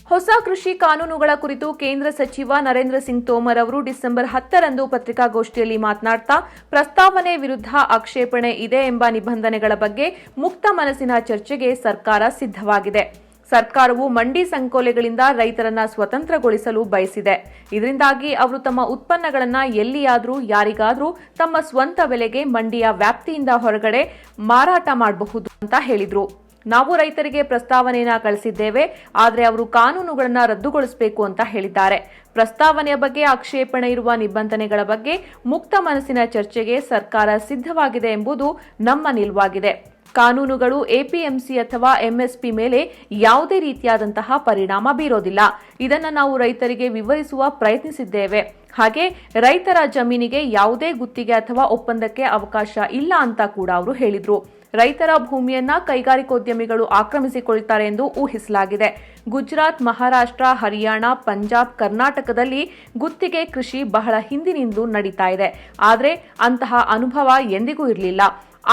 ಹೊಸ ಕೃಷಿ ಕಾನೂನುಗಳ ಕುರಿತು ಕೇಂದ್ರ ಸಚಿವ ನರೇಂದ್ರ ಸಿಂಗ್ ತೋಮರ್ ಅವರು ಡಿಸೆಂಬರ್ 10ರಂದು ಪತ್ರಿಕಾಗೋಷ್ಠಿಯಲ್ಲಿ ಮಾತನಾಡ್ತಾ ಪ್ರಸ್ತಾವನೆ ವಿರುದ್ಧ ಆಕ್ಷೇಪಣೆ ಇದೆ ಎಂಬ ನಿಬಂಧನೆಗಳ ಬಗ್ಗೆ ಮುಕ್ತ ಮನಸ್ಸಿನ ಚರ್ಚೆಗೆ ಸರ್ಕಾರ ಸಿದ್ಧವಾಗಿದೆ. ಸರ್ಕಾರವು ಮಂಡಿ ಸಂಕೋಲೆಗಳಿಂದ ರೈತರನ್ನ ಸ್ವತಂತ್ರಗೊಳಿಸಲು ಬಯಸಿದೆ. ಇದರಿಂದಾಗಿ ಅವರು ತಮ್ಮ ಉತ್ಪನ್ನಗಳನ್ನು ಎಲ್ಲಿಯಾದರೂ ಯಾರಿಗಾದರೂ ತಮ್ಮ ಸ್ವಂತ ಬೆಲೆಗೆ ಮಂಡಿಯ ವ್ಯಾಪ್ತಿಯಿಂದ ಹೊರಗಡೆ ಮಾರಾಟ ಮಾಡಬಹುದು ಅಂತ ಹೇಳಿದ್ರು. ನಾವು ರೈತರಿಗೆ ಪ್ರಸ್ತಾವನೆಯನ್ನ ಕಳಿಸಿದ್ದೇವೆ, ಆದರೆ ಅವರು ಕಾನೂನುಗಳನ್ನು ರದ್ದುಗೊಳಿಸಬೇಕು ಅಂತ ಹೇಳಿದ್ದಾರೆ. ಪ್ರಸ್ತಾವನೆಯ ಬಗ್ಗೆ ಆಕ್ಷೇಪಣೆ ಇರುವ ನಿಬಂಧನೆಗಳ ಬಗ್ಗೆ ಮುಕ್ತ ಮನಸ್ಸಿನ ಚರ್ಚೆಗೆ ಸರ್ಕಾರ ಸಿದ್ಧವಾಗಿದೆ ಎಂಬುದು ನಮ್ಮ ನಿಲುವಾಗಿದೆ. ಕಾನೂನುಗಳು ಎಪಿಎಂಸಿ ಅಥವಾ ಎಂಎಸ್ಪಿ ಮೇಲೆ ಯಾವುದೇ ರೀತಿಯಾದಂತಹ ಪರಿಣಾಮ ಬೀರೋದಿಲ್ಲ. ಇದನ್ನು ನಾವು ರೈತರಿಗೆ ವಿವರಿಸುವ ಪ್ರಯತ್ನಿಸಿದ್ದೇವೆ. ಹಾಗೆ ರೈತರ ಜಮೀನಿಗೆ ಯಾವುದೇ ಗುತ್ತಿಗೆ ಅಥವಾ ಒಪ್ಪಂದಕ್ಕೆ ಅವಕಾಶ ಇಲ್ಲ ಅಂತ ಕೂಡ ಅವರು ಹೇಳಿದ್ರು. ರೈತರ ಭೂಮಿಯನ್ನ ಕೈಗಾರಿಕೋದ್ಯಮಿಗಳು ಆಕ್ರಮಿಸಿಕೊಳ್ತಾರೆ ಎಂದು ಊಹಿಸಲಾಗಿದೆ. ಗುಜರಾತ್, ಮಹಾರಾಷ್ಟ್ರ, ಹರಿಯಾಣ, ಪಂಜಾಬ್, ಕರ್ನಾಟಕದಲ್ಲಿ ಗುತ್ತಿಗೆ ಕೃಷಿ ಬಹಳ ಹಿಂದಿನಿಂದಲೂ ನಡೀತಾ ಇದೆ. ಆದರೆ ಅಂತಹ ಅನುಭವ ಎಂದಿಗೂ ಇರಲಿಲ್ಲ.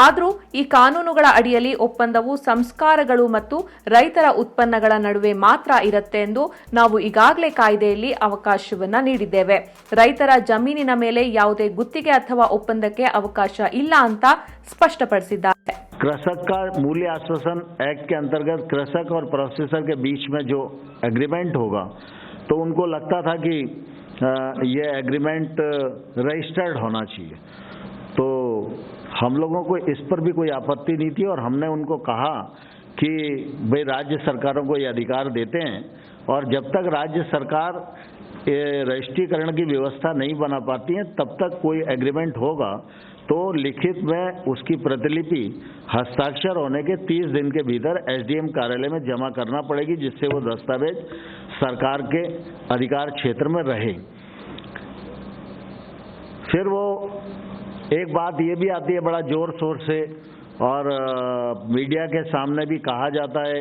ಆದರೂ ಈ ಕಾನೂನುಗಳ ಅಡಿಯಲ್ಲಿ ಒಪ್ಪಂದವು ಸಂಸ್ಕಾರಗಳು ಮತ್ತು ರೈತರ ಉತ್ಪನ್ನಗಳ ನಡುವೆ ಮಾತ್ರ ಇರುತ್ತೆ ಎಂದು ನಾವು ಈಗಾಗಲೇ ಕಾಯ್ದೆಯಲ್ಲಿ ಅವಕಾಶವನ್ನ ನೀಡಿದ್ದೇವೆ. ರೈತರ ಜಮೀನಿನ ಮೇಲೆ ಯಾವುದೇ ಗುತ್ತಿಗೆ ಅಥವಾ ಒಪ್ಪಂದಕ್ಕೆ ಅವಕಾಶ ಇಲ್ಲ ಅಂತ ಸ್ಪಷ್ಟಪಡಿಸಿದ್ದಾರೆ. कृषक का मूल्य आश्वासन एक्ट के अंतर्गत कृषक और प्रोसेसर के बीच में जो एग्रीमेंट होगा, तो उनको लगता था कि ये एग्रीमेंट रजिस्टर्ड होना चाहिए, तो हम लोगों को इस पर भी कोई आपत्ति नहीं थी और हमने उनको कहा कि भाई राज्य सरकारों को ये अधिकार देते हैं और जब तक राज्य सरकार रजिस्ट्रीकरण की व्यवस्था नहीं बना पाती है तब तक कोई एग्रीमेंट होगा तो लिखित में उसकी प्रतिलिपि हस्ताक्षर होने के 30 दिन के भीतर एसडीएम कार्यालय में जमा करना पड़ेगी, जिससे वो दस्तावेज सरकार के अधिकार क्षेत्र में रहे। फिर वो एक बात ये भी आती है बड़ा जोर शोर से और मीडिया के सामने भी कहा जाता है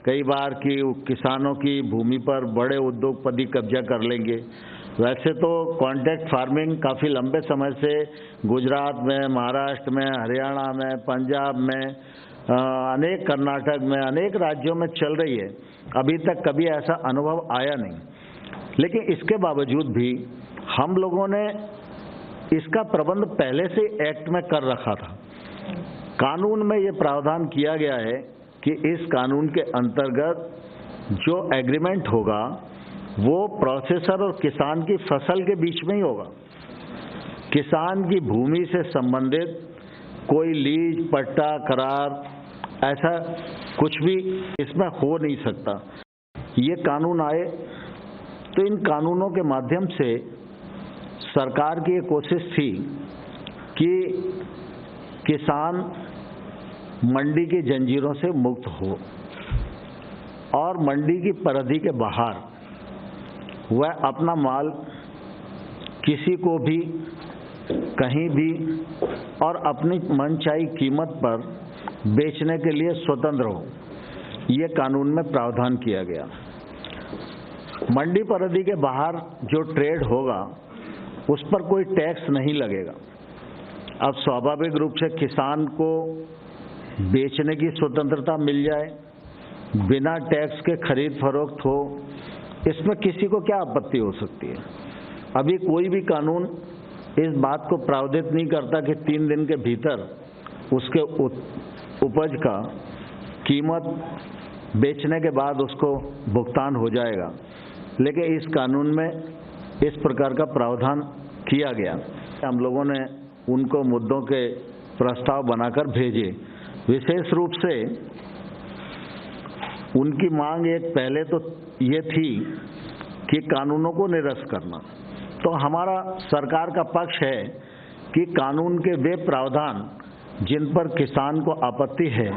कई बार कि किसानों की भूमि पर बड़े उद्योगपति कब्जा कर लेंगे। वैसे तो कॉन्ट्रैक्ट फार्मिंग काफ़ी लंबे समय से गुजरात में, महाराष्ट्र में, हरियाणा में, पंजाब में, अनेक कर्नाटक में, अनेक राज्यों में चल रही है। अभी तक कभी ऐसा अनुभव आया नहीं, लेकिन इसके बावजूद भी हम लोगों ने इसका प्रबंध पहले से एक्ट में कर रखा था। कानून में ये प्रावधान किया गया है कि इस कानून के अंतर्गत जो एग्रीमेंट होगा वो प्रोसेसर और किसान की फसल के बीच में ही होगा। किसान की भूमि से संबंधित कोई लीज, पट्टा, करार ऐसा कुछ भी इसमें हो नहीं सकता। ये कानून आए तो इन कानूनों के माध्यम से सरकार की ये कोशिश थी कि किसान मंडी की जंजीरों से मुक्त हो और मंडी की परिधि के बाहर वह अपना माल किसी को भी कहीं भी और अपनी मनचाही कीमत पर बेचने के लिए स्वतंत्र हो, ये कानून में प्रावधान किया गया। मंडी परिधि के बाहर जो ट्रेड होगा उस पर कोई टैक्स नहीं लगेगा। अब स्वाभाविक रूप से किसान को बेचने की स्वतंत्रता मिल जाए, बिना टैक्स के खरीद फरोख्त हो, इसमें किसी को क्या आपत्ति हो सकती है। अभी कोई भी कानून इस बात को प्रावधानित नहीं करता कि 3 दिन के भीतर उसके उपज का कीमत बेचने के बाद उसको भुगतान हो जाएगा, लेकिन इस कानून में इस प्रकार का प्रावधान किया गया। हम लोगों ने उनको मुद्दों के प्रस्ताव बनाकर भेजे। विशेष रूप से उनकी मांग एक पहले तो ये थी कि कानूनों को निरस्त करना, तो हमारा सरकार का पक्ष है कि कानून के वे प्रावधान जिन पर किसान को आपत्ति है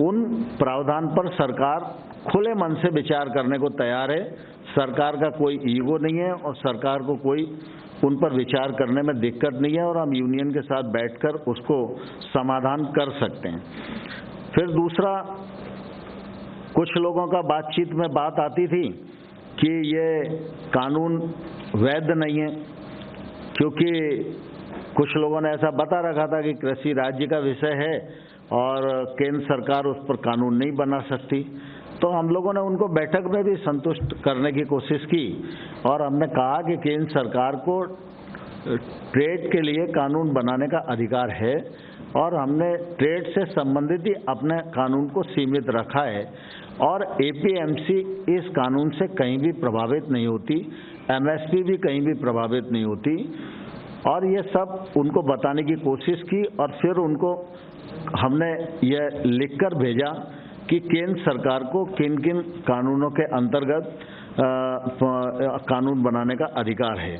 उन प्रावधान पर सरकार खुले मन से विचार करने को तैयार है। सरकार का कोई ईगो नहीं है और सरकार को कोई उन पर विचार करने में दिक्कत नहीं है और हम यूनियन के साथ बैठकर उसको समाधान कर सकते हैं। फिर दूसरा, कुछ लोगों का बातचीत में बात आती थी कि ये कानून वैध नहीं है, क्योंकि कुछ लोगों ने ऐसा बता रखा था कि कृषि राज्य का विषय है और केंद्र सरकार उस पर कानून नहीं बना सकती। तो हम लोगों ने उनको बैठक में भी संतुष्ट करने की कोशिश की और हमने कहा कि केंद्र सरकार को ट्रेड के लिए कानून बनाने का अधिकार है और हमने ट्रेड से संबंधित ही अपने कानून को सीमित रखा है और एपीएमसी इस कानून से कहीं भी प्रभावित नहीं होती, एमएसपी भी कहीं भी प्रभावित नहीं होती और ये सब उनको बताने की कोशिश की और फिर उनको हमने ये लिखकर भेजा कि केंद्र सरकार को किन किन कानूनों के अंतर्गत कानून बनाने का अधिकार है।